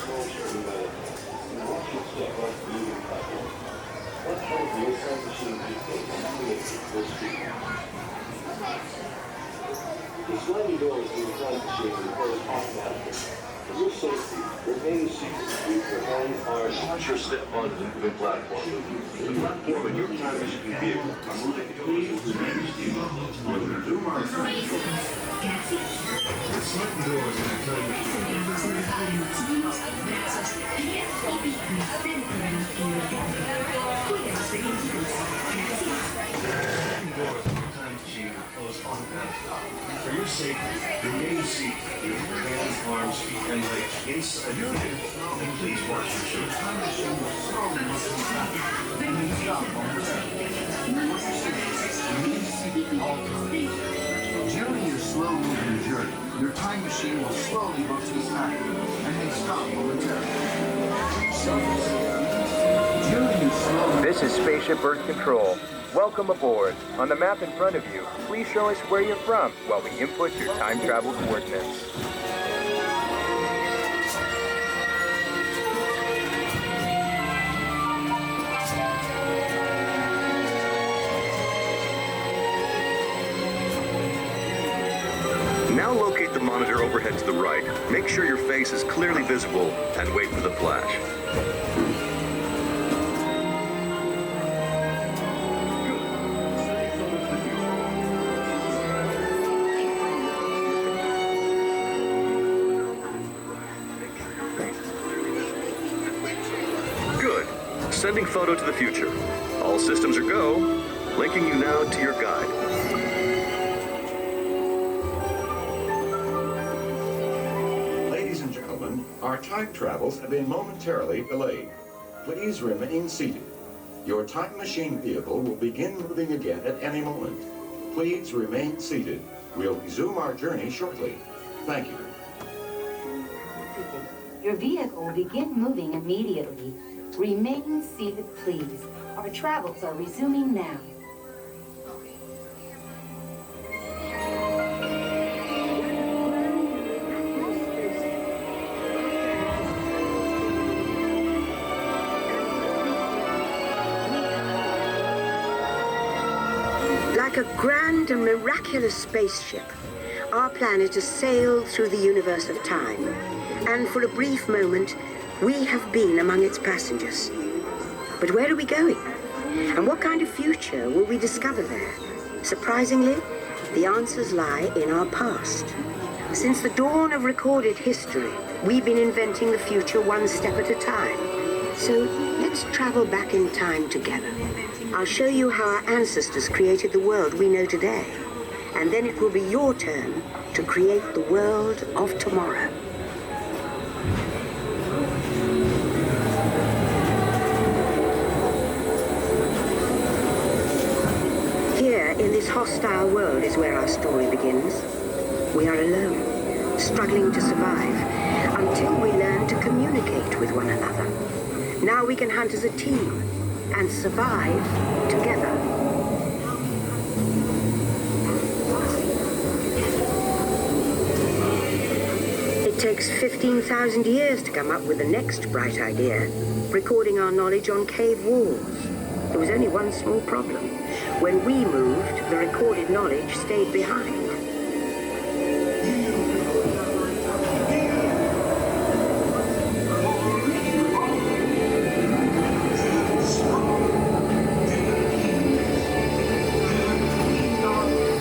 The sliding doors in the time machine will close automatically. For your safety, remain seated with your hands, arms, touch or step onto the moving platform. The platform and your time machine vehicle are moving close to the The sliding doors in the time machine will close automatically. For your safety, remain seated with your hands, arms, feet, and legs inside your vehicle. And please watch your show. Time machine will slowly move During your slow-moving journey, your time machine will slowly rotate backward and may stop momentarily. This is Spaceship Earth Control. Welcome aboard. On the map in front of you, please show us where you're from while we input your time travel coordinates. Now locate the monitor overhead to the right. Make sure your face is clearly visible and wait for the flash. Good. Sending photo to the future. All systems are go. Linking you now to your guide. Our time travels have been momentarily delayed. Please remain seated. Your time machine vehicle will begin moving again at any moment. Please remain seated. We'll resume our journey shortly. Thank you. Your vehicle will begin moving immediately. Remain seated, please. Our travels are resuming now. Like a grand and miraculous spaceship, our plan is to sail through the universe of time. And for a brief moment, we have been among its passengers. But where are we going? And what kind of future will we discover there? Surprisingly, the answers lie in our past. Since the dawn of recorded history, we've been inventing the future one step at a time. So let's travel back in time together. I'll show you how our ancestors created the world we know today. And then it will be your turn to create the world of tomorrow. Here, in this hostile world, is where our story begins. We are alone, struggling to survive, until we learn to communicate with one another. Now we can hunt as a team and survive together. It takes 15,000 years to come up with the next bright idea, recording our knowledge on cave walls. There was only one small problem. When we moved, the recorded knowledge stayed behind.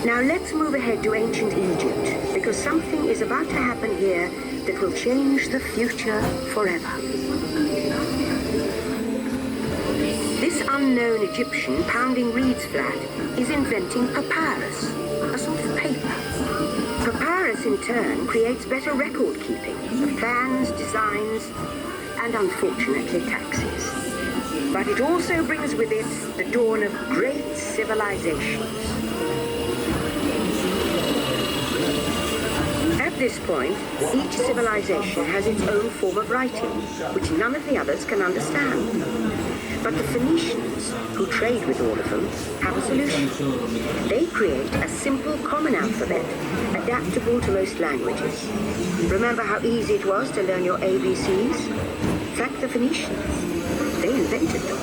Now let's move ahead to ancient Egypt, because something is about to happen here that will change the future forever. This unknown Egyptian pounding reeds flat is inventing papyrus, a sort of paper. Papyrus in turn creates better record keeping of plans, designs, and unfortunately taxes. But it also brings with it the dawn of great civilizations. At this point, each civilization has its own form of writing, which none of the others can understand. But the Phoenicians, who trade with all of them, have a solution. They create a simple common alphabet, adaptable to most languages. Remember how easy it was to learn your ABCs? Thank the Phoenicians. They invented them.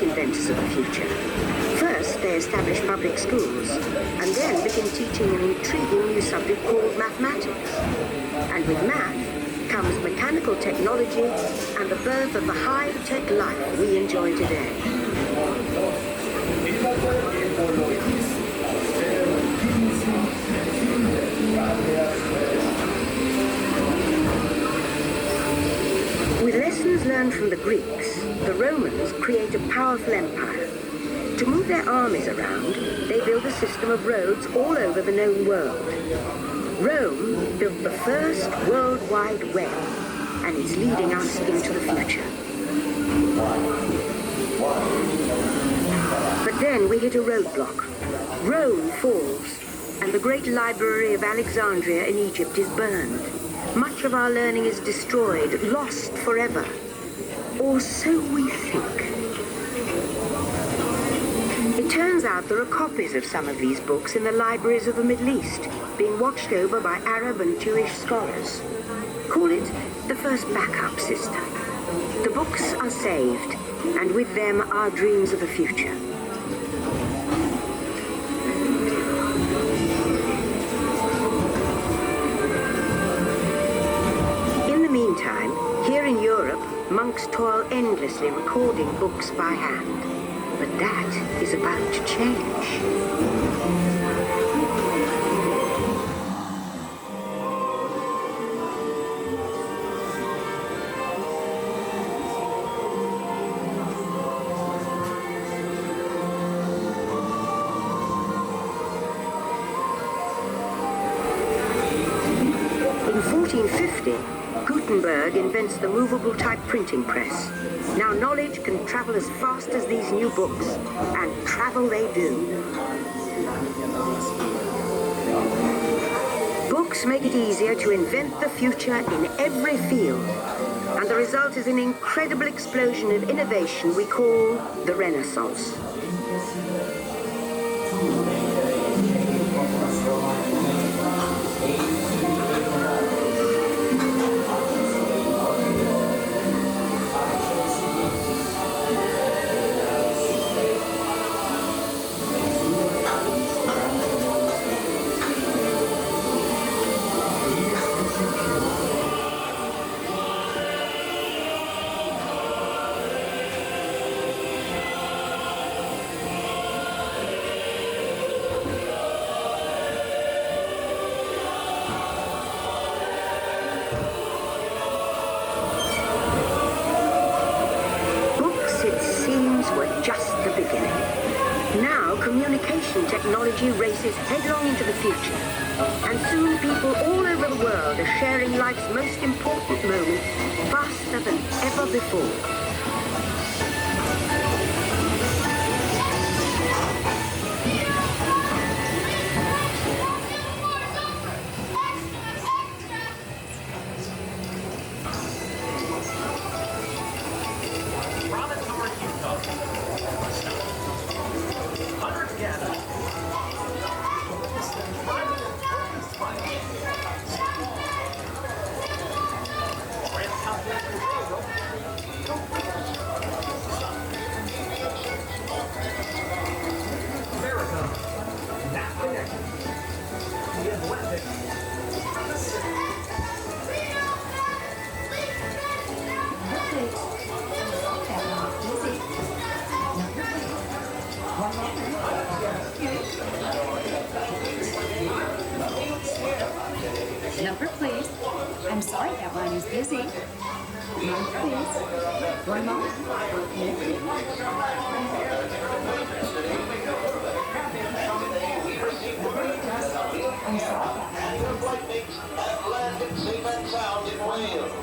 Inventors of the future. First, they established public schools, and then began teaching an intriguing new subject called mathematics. And with math comes mechanical technology and the birth of the high-tech life we enjoy today. With lessons learned from the Greeks, the Romans create a powerful empire. To move their armies around, they build a system of roads all over the known world. Rome built the first World Wide Web, and it's leading us into the future. But then we hit a roadblock. Rome falls, and the great library of Alexandria in Egypt is burned. Much of our learning is destroyed, lost forever. Or so we think. It turns out there are copies of some of these books in the libraries of the Middle East, being watched over by Arab and Jewish scholars. Call it the first backup system. The books are saved, and with them our dreams of the future. In the meantime, here in Europe, monks toil endlessly recording books by hand. But that is about to change. In 1450, Gutenberg invents the movable type printing press. Now knowledge can travel as fast as these new books, and travel they do. Books make it easier to invent the future in every field, and the result is an incredible explosion of innovation we call the Renaissance. Technology races headlong into the future, and soon people all over the world are sharing life's most important moments faster than ever before. Number, please. I'm sorry, that line is busy. Number, please. One moment. I'm sorry. Atlantic Seaman Sound in Wales.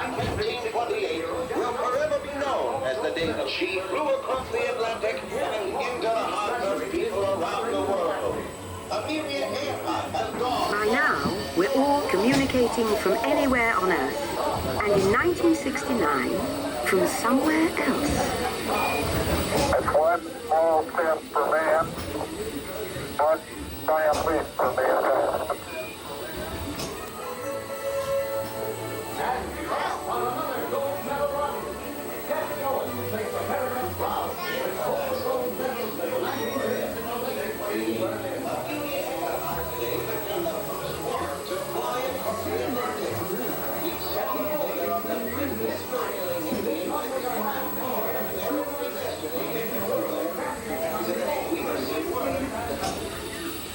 1928 will forever be known as the day that she flew across the Atlantic and into the hearts of people around the world. Amelia Earhart has gone. By now, we're all communicating from anywhere on Earth, and in 1969, from somewhere else. That's one small step for man, one giant leap for mankind.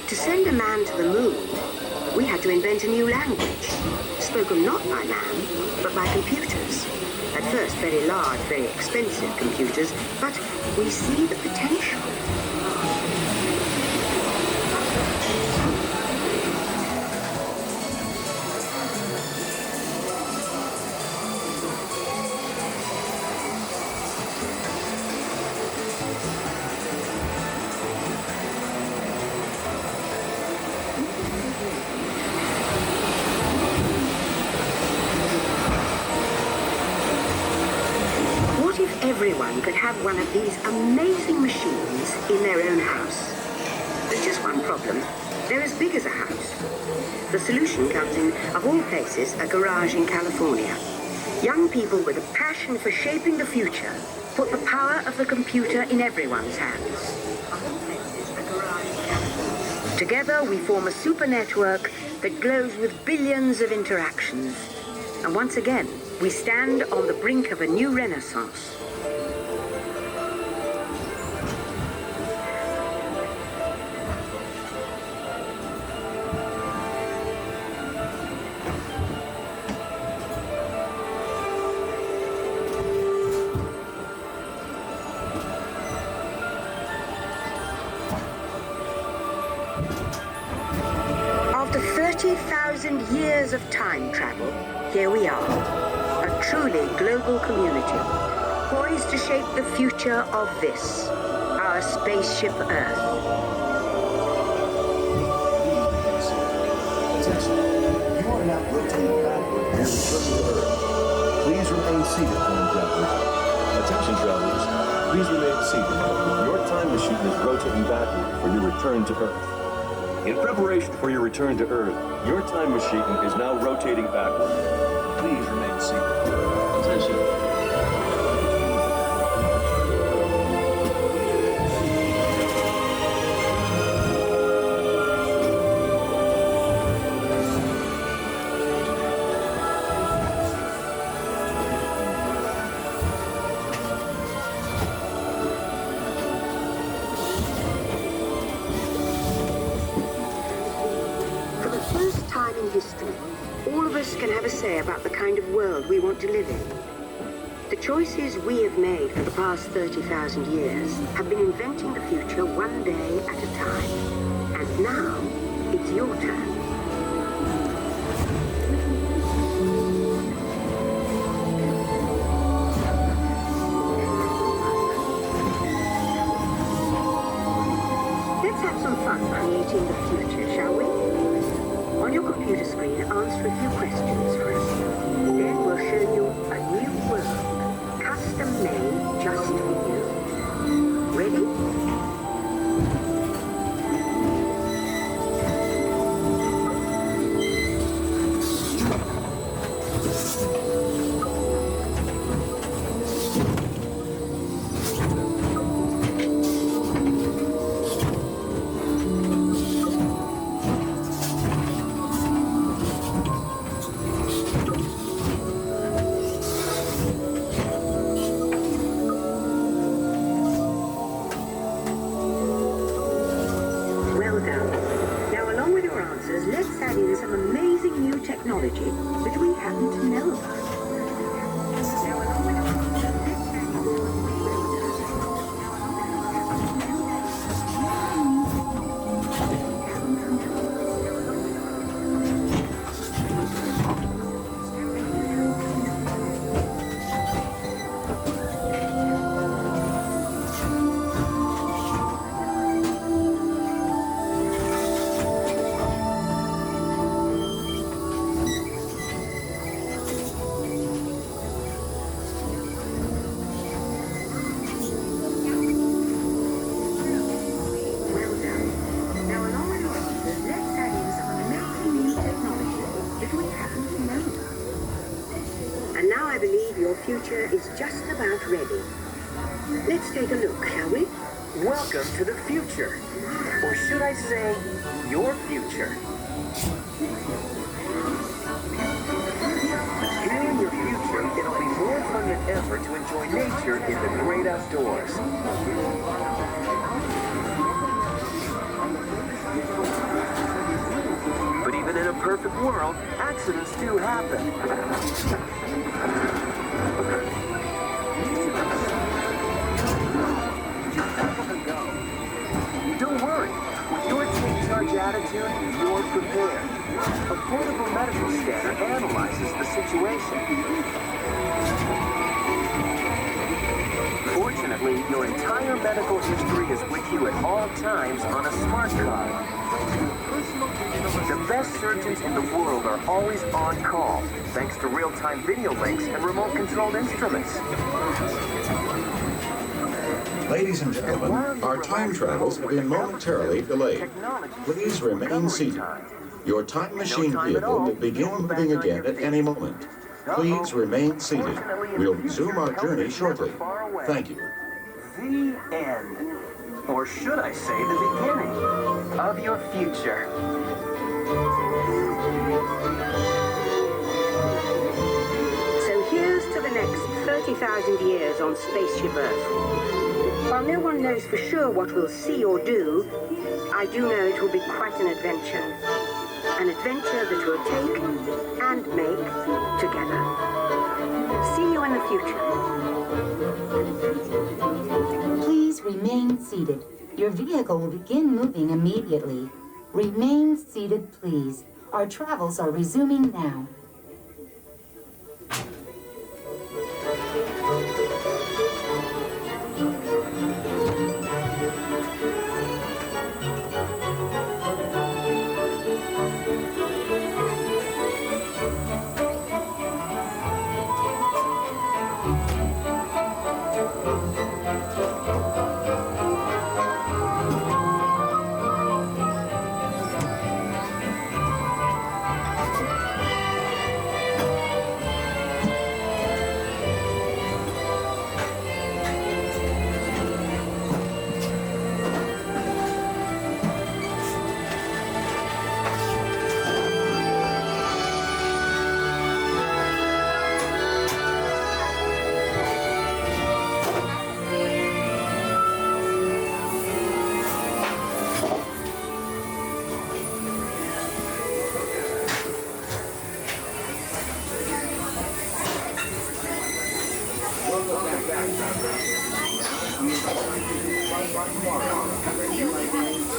To send a man to the moon, we had to invent a new language, spoken not by man, but by computers. At first, very large, very expensive computers, but we see the potential. Everyone could have one of these amazing machines in their own house. There's just one problem. They're as big as a house. The solution comes in, of all places, a garage in California. Young people with a passion for shaping the future put the power of the computer in everyone's hands. Together, we form a super network that glows with billions of interactions. And once again, we stand on the brink of a new renaissance. After 30,000 years of time travel, here we are, a truly global community, poised to shape the future of this, our spaceship Earth. Attention, you are now rotating backward and returning to Earth. Please remain seated when traveling. Attention travelers, please remain seated. Your time machine is rotating backward for your return to Earth. In preparation for your return to Earth, your time machine is now rotating backward. Please remain seated. Attention. History, all of us can have a say about the kind of world we want to live in. The choices we have made for the past 30,000 years have been inventing the future one day at a time. And now, it's your turn. Let's have some fun creating the future, shall we? On your computer screen, answer a few questions for us. Then we'll show you a new world, custom-made just for you. Ready? Let's add in some amazing new technology that we happen to know about. future is just about ready. Let's take a look, shall we? Welcome to the future. Or should I say, your future. Here in your future, it'll be more fun than ever to enjoy nature in the great outdoors. But even in a perfect world, accidents do happen. Don't worry. With your take-charge attitude, you're prepared. A portable medical scanner analyzes the situation. Fortunately, your entire medical history is with you at all times on a smart card. The best surgeons in the world are always on call, thanks to real-time video links and remote-controlled instruments. Ladies and gentlemen, our time travels have been momentarily delayed. Please remain seated. Your time machine vehicle will begin moving again at any moment. Please remain seated. We'll resume our journey shortly. Thank you. The end. Or should I say the beginning of your future. So here's to the next 30,000 years on Spaceship Earth. While no one knows for sure what we'll see or do, I do know it will be quite an adventure. An adventure that we'll take and make together. See you in the future. Please remain seated. Your vehicle will begin moving immediately. Remain seated, please. Our travels are resuming now.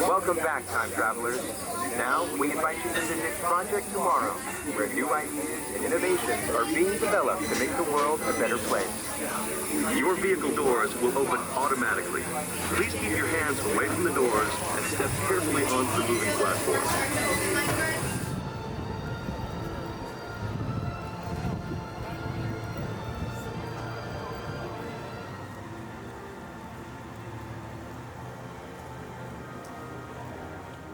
Welcome back, time travelers. Now, we invite you to visit Project Tomorrow, where new ideas and innovations are being developed to make the world a better place. Your vehicle doors will open automatically. Please keep your hands away from the doors and step carefully onto the moving platform.